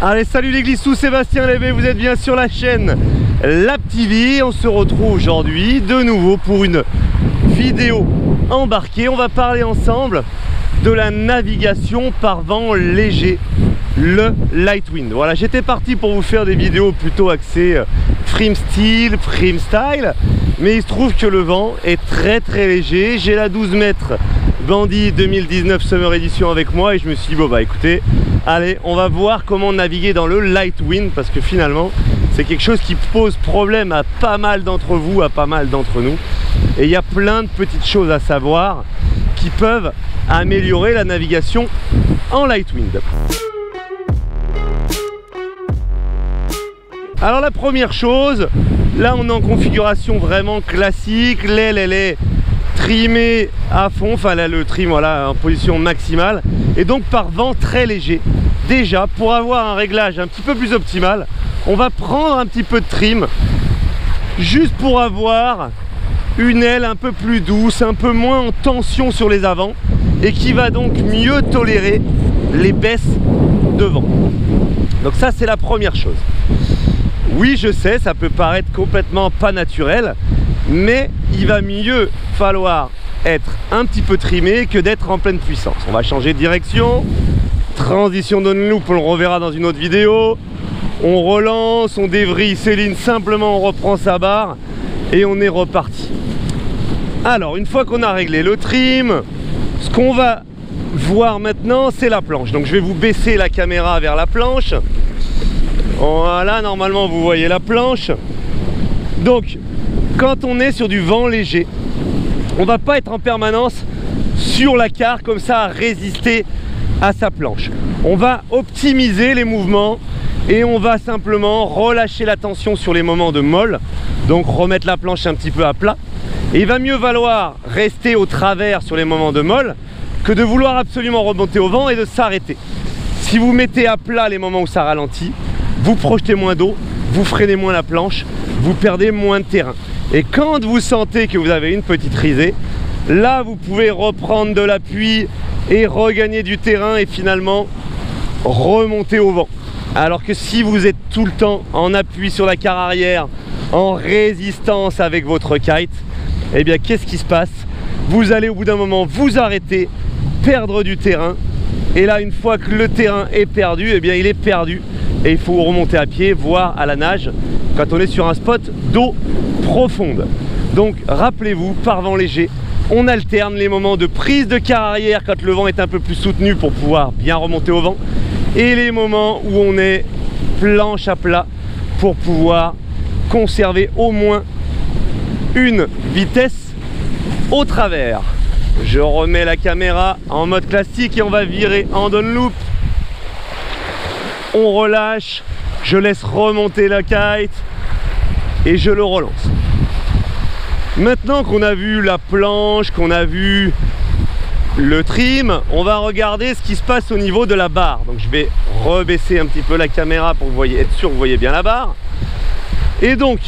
Allez, salut les glissous, Sébastien Lévé, vous êtes bien sur la chaîne Lab TV. On se retrouve aujourd'hui de nouveau pour une vidéo embarquée. On va parler ensemble de la navigation par vent léger, le Lightwind. Voilà, j'étais parti pour vous faire des vidéos plutôt axées Freestyle, mais il se trouve que le vent est très léger. J'ai la 12 mètres Bandit 2019 Summer Edition avec moi et je me suis dit bon bah écoutez, allez, on va voir comment naviguer dans le Lightwind, parce que finalement c'est quelque chose qui pose problème à pas mal d'entre vous, à pas mal d'entre nous, et il y a plein de petites choses à savoir qui peuvent améliorer la navigation en Lightwind. Alors la première chose, là on est en configuration vraiment classique, l'aile elle est trimée à fond, enfin là le trim voilà en position maximale, et donc par vent très léger. Déjà pour avoir un réglage un petit peu plus optimal, on va prendre un petit peu de trim juste pour avoir une aile un peu plus douce, un peu moins en tension sur les avants, et qui va donc mieux tolérer les baisses de vent. Donc ça c'est la première chose. Oui, je sais, ça peut paraître complètement pas naturel, mais il va mieux falloir être un petit peu trimé que d'être en pleine puissance. On va changer de direction, transition downloop, on le reverra dans une autre vidéo. On relance, on dévrille ses lignes, simplement on reprend sa barre et on est reparti. Alors une fois qu'on a réglé le trim, ce qu'on va voir maintenant c'est la planche. Donc je vais vous baisser la caméra vers la planche. Voilà, normalement vous voyez la planche. Donc quand on est sur du vent léger, on va pas être en permanence sur la carre comme ça à résister à sa planche. On va optimiser les mouvements et on va simplement relâcher la tension sur les moments de molle, donc remettre la planche un petit peu à plat. Et il va mieux valoir rester au travers sur les moments de molle que de vouloir absolument remonter au vent et de s'arrêter. Si vous mettez à plat les moments où ça ralentit, vous projetez moins d'eau, vous freinez moins la planche, vous perdez moins de terrain. Et quand vous sentez que vous avez une petite risée, là vous pouvez reprendre de l'appui et regagner du terrain et finalement remonter au vent. Alors que si vous êtes tout le temps en appui sur la carre arrière, en résistance avec votre kite, eh bien qu'est-ce qui se passe? Vous allez au bout d'un moment vous arrêter, perdre du terrain, et là une fois que le terrain est perdu, eh bien il est perdu et il faut remonter à pied, voire à la nage quand on est sur un spot d'eau profonde. Donc rappelez-vous, par vent léger, on alterne les moments de prise de carre arrière quand le vent est un peu plus soutenu pour pouvoir bien remonter au vent, et les moments où on est planche à plat pour pouvoir conserver au moins une vitesse au travers. Je remets la caméra en mode classique et on va virer en downloop. On relâche, je laisse remonter la kite et je le relance. Maintenant qu'on a vu la planche, qu'on a vu le trim, on va regarder ce qui se passe au niveau de la barre. Donc je vais rebaisser un petit peu la caméra pour que vous voyez, être sûr que vous voyez bien la barre. Et donc,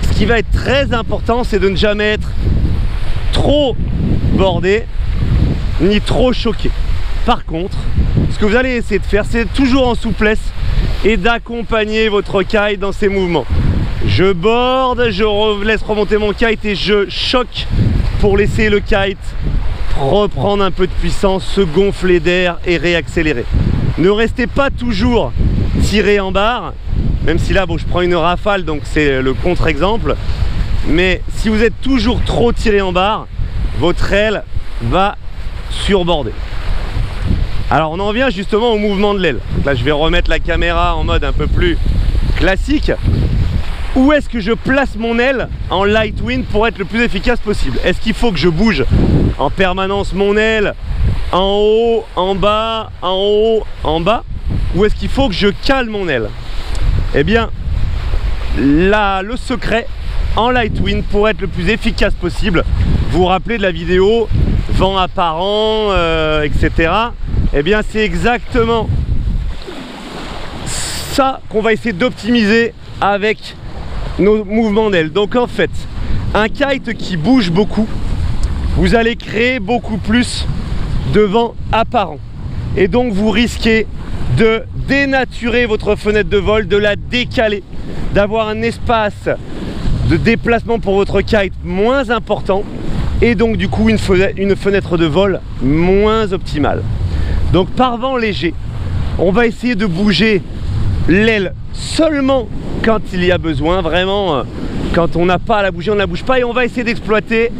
ce qui va être très important, c'est de ne jamais être trop bordé ni trop choqué. Par contre, ce que vous allez essayer de faire, c'est toujours en souplesse et d'accompagner votre kite dans ses mouvements. Je borde, je laisse remonter mon kite et je choque pour laisser le kite reprendre un peu de puissance, se gonfler d'air et réaccélérer. Ne restez pas toujours tiré en barre, même si là bon, je prends une rafale donc c'est le contre-exemple, mais si vous êtes toujours trop tiré en barre, votre aile va surborder. Alors on en vient justement au mouvement de l'aile. Là je vais remettre la caméra en mode un peu plus classique. Où est-ce que je place mon aile en Lightwind pour être le plus efficace possible? Est-ce qu'il faut que je bouge en permanence mon aile en haut, en bas, en haut, en bas? Ou est-ce qu'il faut que je cale mon aile? Eh bien, là, le secret en Lightwind pour être le plus efficace possible, vous vous rappelez de la vidéo vent apparent, etc. Eh bien, c'est exactement ça qu'on va essayer d'optimiser avec nos mouvements d'aile. Donc en fait, un kite qui bouge beaucoup, vous allez créer beaucoup plus de vent apparent et donc vous risquez de dénaturer votre fenêtre de vol, de la décaler, d'avoir un espace de déplacement pour votre kite moins important et donc du coup une fenêtre de vol moins optimale. Donc par vent léger, on va essayer de bouger l'aile seulement quand il y a besoin, vraiment quand on n'a pas à la bouger, on ne la bouge pas, et on va essayer d'exploiter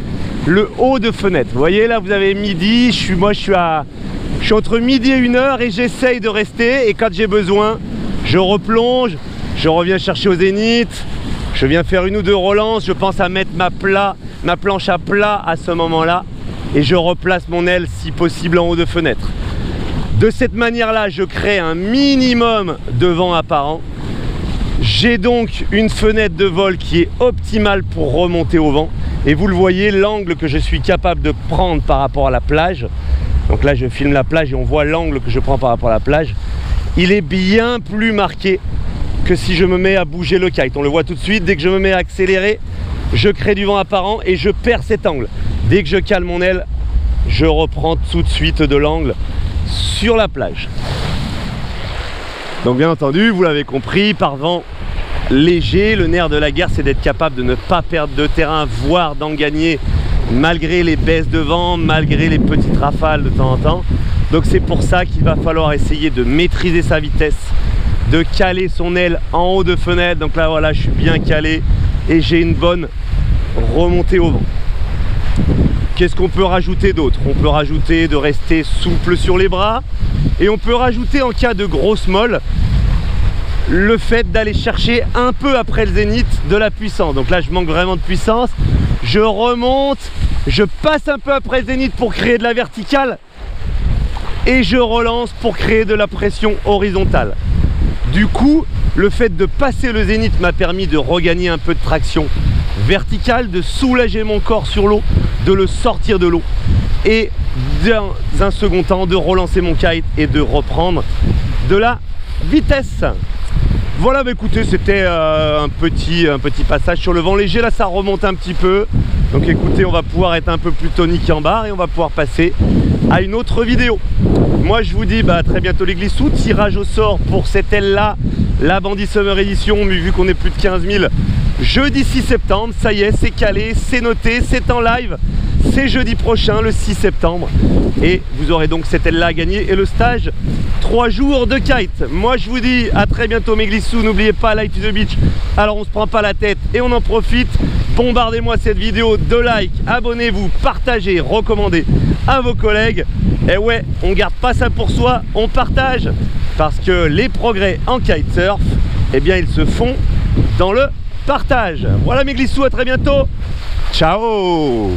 le haut de fenêtre. Vous voyez là, vous avez midi, je suis entre midi et 1h et j'essaye de rester, et quand j'ai besoin, je replonge, je reviens chercher au zénith, je viens faire 1 ou 2 relances, je pense à mettre ma planche à plat à ce moment-là, et je replace mon aile si possible en haut de fenêtre. De cette manière-là, je crée un minimum de vent apparent. J'ai donc une fenêtre de vol qui est optimale pour remonter au vent. Et vous le voyez, l'angle que je suis capable de prendre par rapport à la plage. Donc là, je filme la plage et on voit l'angle que je prends par rapport à la plage. Il est bien plus marqué que si je me mets à bouger le kite. On le voit tout de suite, dès que je me mets à accélérer, je crée du vent apparent et je perds cet angle. Dès que je cale mon aile, je reprends tout de suite de l'angle sur la plage. Donc bien entendu, vous l'avez compris, par vent léger, le nerf de la guerre, c'est d'être capable de ne pas perdre de terrain, voire d'en gagner malgré les baisses de vent, malgré les petites rafales de temps en temps. Donc c'est pour ça qu'il va falloir essayer de maîtriser sa vitesse, de caler son aile en haut de fenêtre. Donc là voilà, je suis bien calé et j'ai une bonne remontée au vent. Qu'est-ce qu'on peut rajouter d'autre? On peut rajouter de rester souple sur les bras, et on peut rajouter en cas de grosse molle le fait d'aller chercher un peu après le zénith de la puissance. Donc là je manque vraiment de puissance, je remonte, je passe un peu après le zénith pour créer de la verticale et je relance pour créer de la pression horizontale. Du coup, le fait de passer le zénith m'a permis de regagner un peu de traction verticale, de soulager mon corps sur l'eau, de le sortir de l'eau, et dans un second temps de relancer mon kite et de reprendre de la vitesse. Voilà, bah écoutez, c'était un petit passage sur le vent léger. Là ça remonte un petit peu, donc écoutez, on va pouvoir être un peu plus tonique en barre et on va pouvoir passer à une autre vidéo. Moi je vous dis à très bientôt les glissous. Tirage au sort pour cette aile là, la Bandit Summer Edition, mais vu qu'on est plus de 15 000, jeudi 6 septembre, ça y est, c'est calé, c'est noté, c'est en live, c'est jeudi prochain, le 6 septembre. Et vous aurez donc cette aile là à gagner et le stage 3 jours de kite. Moi je vous dis à très bientôt mes glissous. N'oubliez pas, Life is the Beach, alors on se prend pas la tête et on en profite. Bombardez-moi cette vidéo de likes, abonnez-vous, partagez, recommandez à vos collègues. Et ouais, on garde pas ça pour soi, on partage, parce que les progrès en kitesurf, eh bien ils se font dans le partage. Voilà mes glissous, à très bientôt. Ciao.